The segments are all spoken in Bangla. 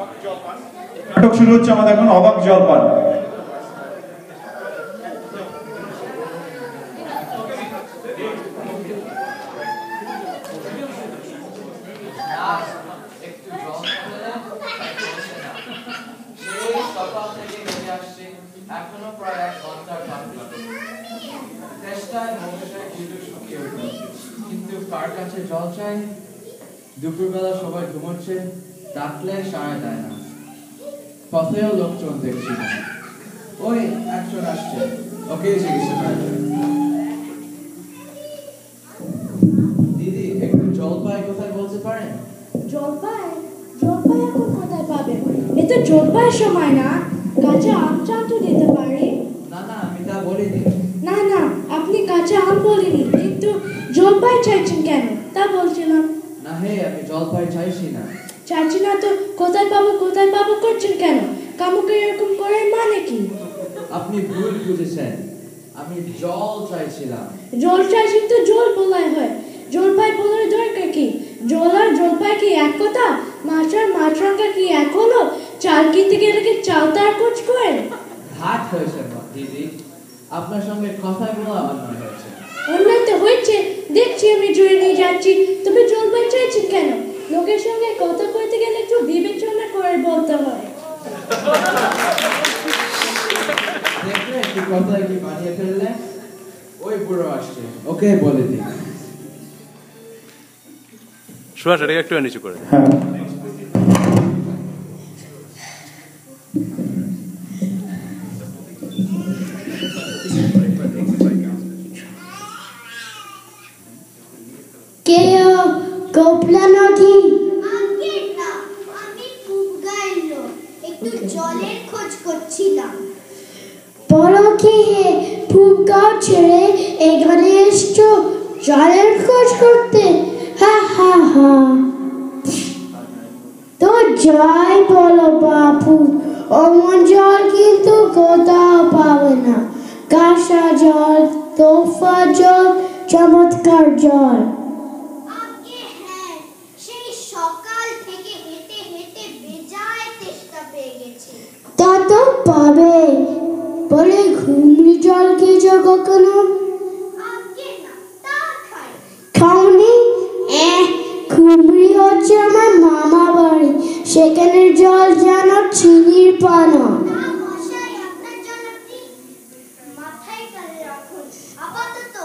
নাটক শুরু হচ্ছে আমাদের এখন অবাক জলপান। এখনো প্রায় 1 ঘন্টার চেষ্টায় মশায় কিন্তু শুকিয়ে উঠল, কিন্তু কার কাছে জল চাই? দুপুরবেলা সবাই ঘুমোচ্ছে, ডাকলে সাড়া দেয় না। পথেও লোকজন দেখছি না। ওই একজন আসছে, ওকে চিকিৎসা করা যায়। দিদি, একটু জলপাই কোথায় বলতে পারেন? জলপাই? জলপাই এখন কোথায় পাবে? এ তো জলপাইয়ের সময় না। কাঁচা আম চাও তো দিতে পারি। না না, আমি তা বলিনি। না না, আপনি কাঁচা আম বলিনি, কিন্তু জলপাই চাইছেন কেন তা বলছিলাম। না হে, আমি জলপাই চাইছি না। চাইছি না তো কোথায় পাবো করছেন কেন? কামুকে এরকম করে মানে কি? আপনি ভুল বুঝেছেন, আমি জল চাইছিলাম। জল চাইছেন তো জল বলাই হয়, জলপাই বলার দরকার কি? জল আর জলপাই কি এক কথা? মাছ আর মাছরাঙা কি এক হলো? চাল কিনতে গেলে কি চাল তার খোঁজ করেন? ঘাট হয়েছে দিদি, আপনার সঙ্গে কথাই বলা অন্যায় হয়েছে। অন্যায় তো হয়েছে, দেখছি আমি জুড়ে নিয়ে যাচ্ছি, তবে জলপাই চাইছেন কেন? লোকের সঙ্গে কথা কইতে গেলে একটু বিবেচনা করে বলতে হয়। দেখলে একটু কথায় কি বানিয়ে ফেললে? ওই বুড়ো আসছে, ওকে বলে দিই। সুভাষ, এটাকে একটু নিচু করে। হ্যাঁ, কেউ গোপলা নদী? আগে না, আমি খুব গাইলো একটু জলের খোঁজ করছিলাম। বড় কি হে, ফুপগাঁও ছেড়ে এখানে এসছো জলের খোঁজ করতে? হা হা হা। তো যাই বলো বাপু, অমন জল কিন্তু কোথাও পাবে না। কাঁসা জল, তোফা জল, চমৎকার জল। আগে হ্যাঁ, সেই সকাল থেকে হেঁটে হেঁটে বেজায় তেষ্টা পেয়ে গেছে। তা তো পাবে, বলে ঘুমরি জল খেয়েছো কখনো? আগে না, তা খাই। খাওনি? ঘুমরি হচ্ছে আমার মামা বাড়ি, সেখানের জল যেন চিনির পানা। না মশাই, আপনার জল আপনি মাথায় কালে রাখুন। আপাতত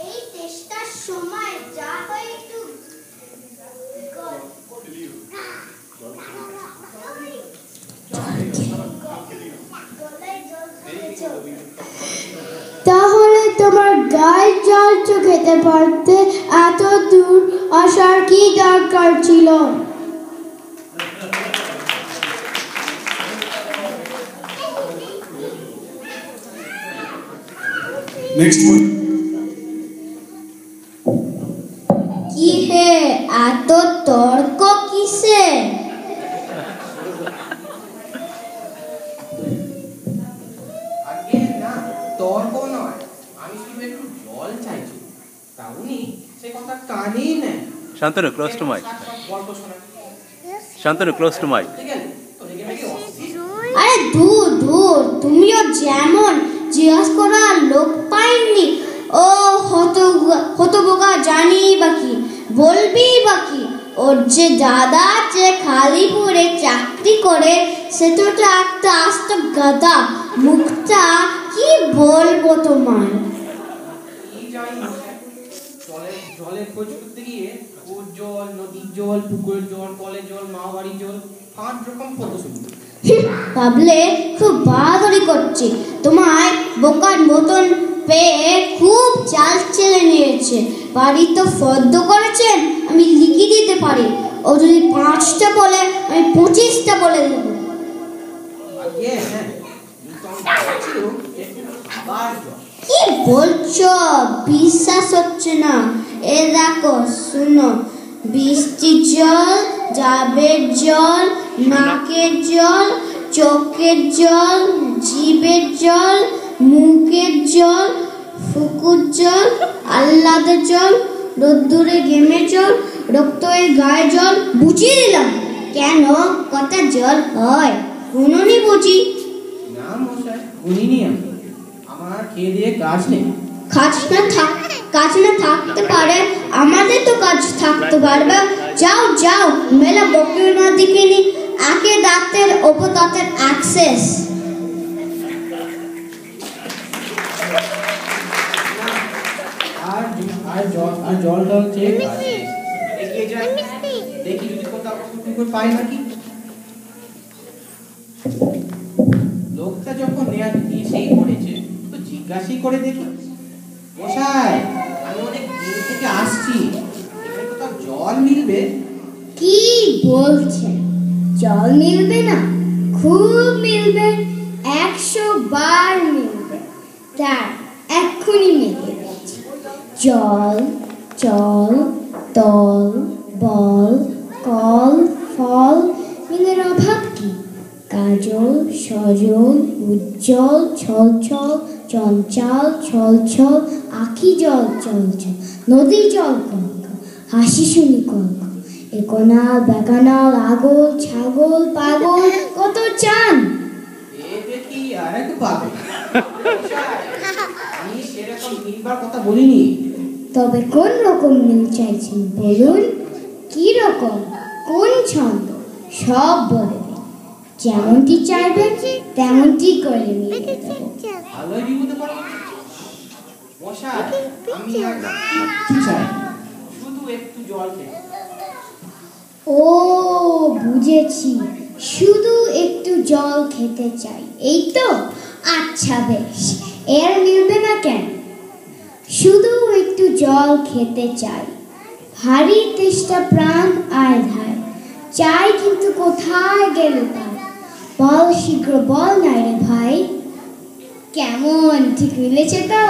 এই তেষ্টার সময় যা হয় একটু তাহলে তোমার গায়ে জল খেতে পারতে এত দূর আসার কি দরকার ছিল? কি হে, এত তর্ক কিসে? আগে না, তর্ক নয়, আমি শুধু একটু জল চাইছি। তা উনি সে কথা কানেই নেন। Shantanu, close to mic. গল্প শোনান। Shantanu, close to mic. ঠিক আছে, তো রেগে মেগে অস্থির। আরে দূর দূর, তুমিও যেমন জিজ্ঞাসা করার লোক পাইনি। ও হতবোকা, জানি বাকি বলবি বাকি। ওর যে দাদা যে খালিপুরে চাকরি করে, সে তো একটা আস্ত গাদা। মুখটা কি বলবো তোমার? কি জানি মশাই, জলের খোঁজ করতে গিয়ে কুয়োর জল, নদীর জল, পুকুরের জল, কলের জল, মামাবাড়ির জল, 5 রকম কত শুনবো। ভাবলে খুব বাহাদুরি করছে। তোমায় বোকার মতন পেয়ে খুব চাল চেলে নিয়েছে। বাড়ি তো ফর্দ করেছেন, আমি লিখে দিতে পারি। ও যদি 5টা বলে, আমি 25টা বলে দেব। আগে হ্যাঁ, কি বলছো? বিশ্বাস হচ্ছে না? এ দেখো, শুনো। বৃষ্টির জল, ডাবের জল, নাকের জল, চোখের জল, জিভের জল, মুখের জল, ফুকুর জল, আহ্লাদের জল, রোদ্দুরে ঘেমে জল, রক্ত হয়ে গায়ে জল। বুঝিয়ে দিলাম, কেন কত জল হয় গুনুনি বুঝি? না মশাই, গুনিনি আমি। আমার খেয়ে দিয়ে কাজ নেই। কাজ না থাকতে পারে, আমাদের তো কাজ থাকতে পারবে। যাও যাও, মেলা বকিও না দেখিনি। আগে দাঁতের ওপর দাঁতের অ্যাক্সেস। আর জল টল চেয়ে এগিয়ে যায়, দেখি যদি কোথাও পুকুর পাই নাকি। লোকটা যখন এসেই পড়েছে তো জিজ্ঞাসাই করে দেখি। মশাই, আমি অনেক দূর থেকে আসছি, এখানে কোথাও জল মিলবে? কি বলছেন? জল মিলবে না? খুব মিলবে, 100 বার মিলবে। তার এক্ষুনি মিলবে। জল, চল, তল, বল, কল, ফল মিলের অভাব কি? কাজল, সজল, উজ্জ্বল, ছলছল, চঞ্চল, ছলছল, আখি জল চলছল, নদী জল কঙ্ক, হাসি শুনি কঙ্ক, একনাল বেকানাল, আগল, ছাগল, পাগল, কত চান। দেখি আর একটু পাবে। আমি সেরকম মিলবার কথা বলিনি। তবে কোন রকম মিল চাইছেন বলুন? কি রকম, কোন ছন্দ, সব বলে দিন। যেমনটি চাইবেন তেমনটি করে মিলিয়ে দেব। ভালোই বিপদে পড়ো মশাই। আমি আর কিচ্ছু চাই, শুধু একটু জল খেতে। ও বুঝেছি, শুধু একটু জল খেতে চাই, এই তো? আচ্ছা বেশ, এর মিলবে না কেন? শুধু একটু জল খেতে চাই, ভারী তেষ্টা প্রাণ আয় ধায়, চাই কিন্তু কোথায় গেলে তাই? বল শীঘ্র বল না রে ভাই। কেমন, ঠিক মিলেছে তো?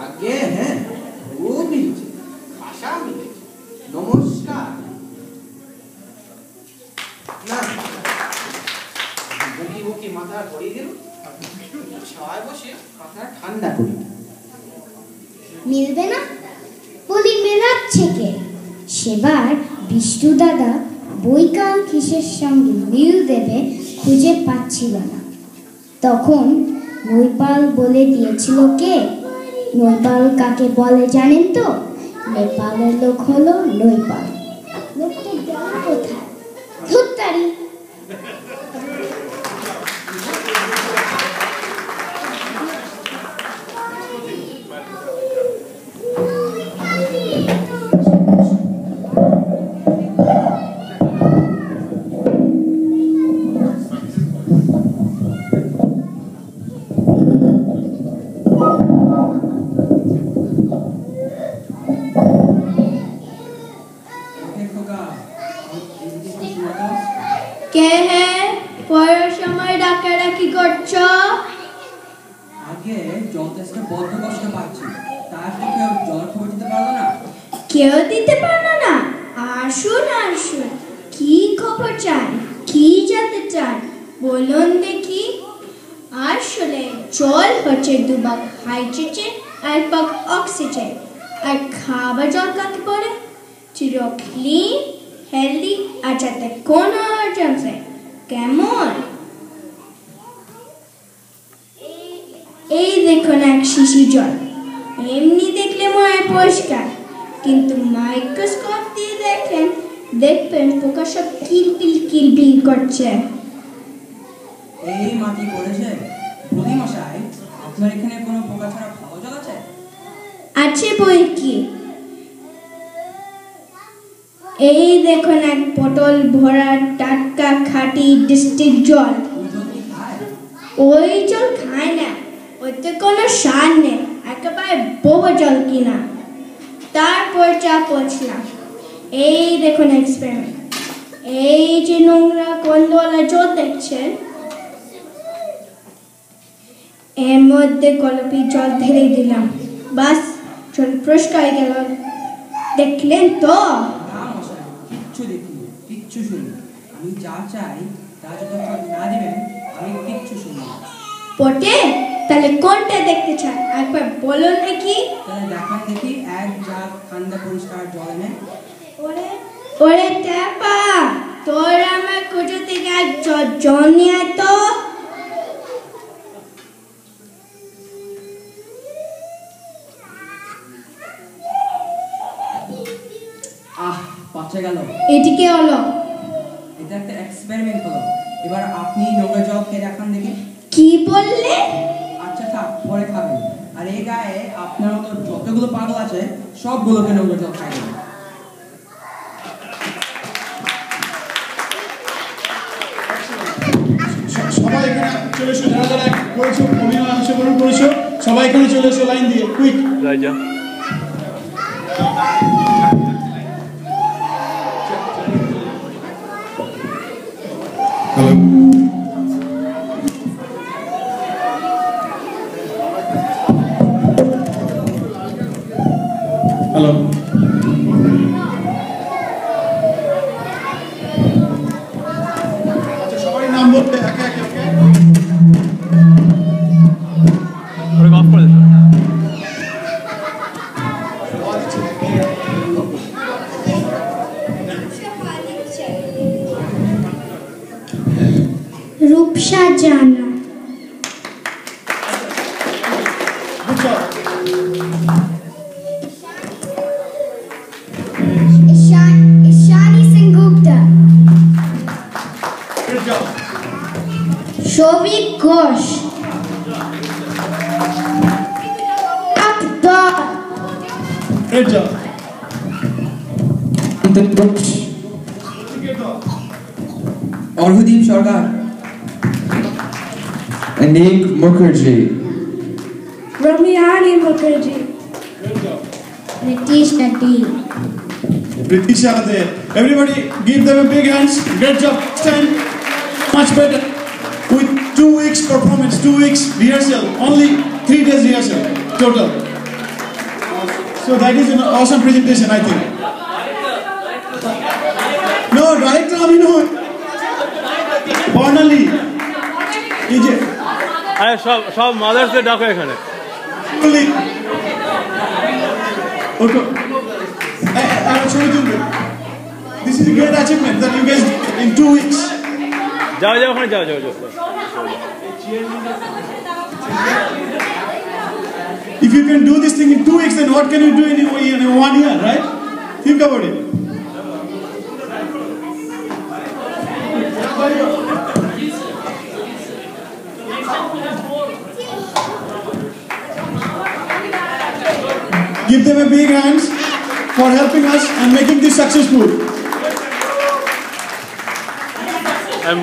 আগে হ্যাঁ, খুব মিলেছে, ভাষা মিলেছে। নমস্কার। না ওকে মাথা ঘুরিয়ে দিল, ছায় বসে মাথা ঠান্ডা করি। মিলবে না বলি মেলাচ্ছে কে? সেবার বিষ্ণু দাদা বৈকাল কিসের সঙ্গে মিল দেবে খুঁজে পাচ্ছিল না। তখন নৈপাল বলে দিয়েছিল কে? নৈপাল কাকে বলে জানেন তো? নেপালের লোক হলো নৈপাল। লোকটা গেল কোথায়? ধুত্তারি। কে হে? পড়ার সময় ডাকাডাকি করছো? আগে জল তেষ্টা বড্ড কষ্ট পাচ্ছি, তার কি কেউ জল খবর দিতে পারলো না? কেউ দিতে পারলো না? আসুন আসুন, কি খবর চান, কি জানতে চান বলুন দেখি। আসলে জল হচ্ছে 2 ভাগ হাইড্রোজেন আর 1 ভাগ অক্সিজেন। আর খাবার জল কাকে বলে? চির ক্লিন, হেলদি আর যাতে কোনো জার্মস নেই। কেমন? এই দেখুন এক শিশি জল, এমনি দেখলে মনে হয় পরিষ্কার, কিন্তু মাইক্রোস্কোপ দিয়ে দেখবেন পোকা সব কিলবিল কিলবিল করছে। এই মাটি পড়েছে। বলি মশাই, আপনার এখানে কোনো পোকা ছাড়া ভালো জল আছে? আছে বই কি। এই দেখুন এক বোতল ভরা টাটকা খাঁটি ডিস্টিল জল। ওই জল খায় না, ওতে কোনো সার নেই, একেবারে বোবা জল কিনা। তারপর যা পড়ছিলাম, এই দেখুন এক্সপেরিমেন্ট। এই যে নোংরা গন্ধওয়ালা জল দেখছেন, এর মধ্যে কলপি জল ঢেলে দিলাম, বাস জল পরিষ্কার হয়ে গেল। দেখলেন তো? না মশাই, কিচ্ছু দেখিনি, কিচ্ছু শুনি। আমি যা চাই তা যতক্ষণ না দিবেন আমি কিচ্ছু শুনি না। পটে, তাহলে কোনটা দেখতে চান একবার বলুন দেখি। তাহলে দেখান দেখি এক জাগ ঠান্ডা পরিষ্কার জল এনে। ওরে ট্যাপা, তোর আমার কোথা থেকে এক জল নিয়ে আয় তো। বাচ্চা গেল। এদিকে হলো। এটা একটা এক্সপেরিমেন্ট হলো। এবার আপনি নোংরা জল খেয়ে দেখান দেখি। কি বললে? আচ্ছা থাক, পরে খাবেন। আর এই গায়ে আপনার মতো যতগুলো পাগল আছে সবগুলোকে নোংরা জল খাই দেবেন। সবাই এখানে চলে এসো, যারা যারা করেছো অভিনয় অংশগ্রহণ করেছো সবাই এখানে চলে এসো লাইন দিয়ে, কুইক। রাজা হ্যালো, আচ্ছা সবাই নাম বলতে একে একে, ওকে? ওরা অফ করে দিতে রূপসা জানা। Good job. Ishani Singh Gupta. Good job. Shovik Ghosh. Akbar. Great job. Arghadeep Sarkar. Anik Mukherjee. Ramyani Mukherjee। Good job. Nitish Nati. Pritisha there. Everybody give them a big hands. Great job. Stand. Much better. With 2 weeks performance, 2 weeks rehearsal, only 3 days rehearsal total. So that is an awesome presentation, I think. No, director আমি নই, বর্ণালী। এই যে আরে সব মাদার্সদের ডাকো এখানে। ওটো ছবি তুলবে। This is a great achievement that you guys did in 2 weeks. যাও ওখানে যাও। If you can do this thing in 2 weeks, then what can you do in 1 year, right? Think about it. Give them a big hand for helping us and making this successful. And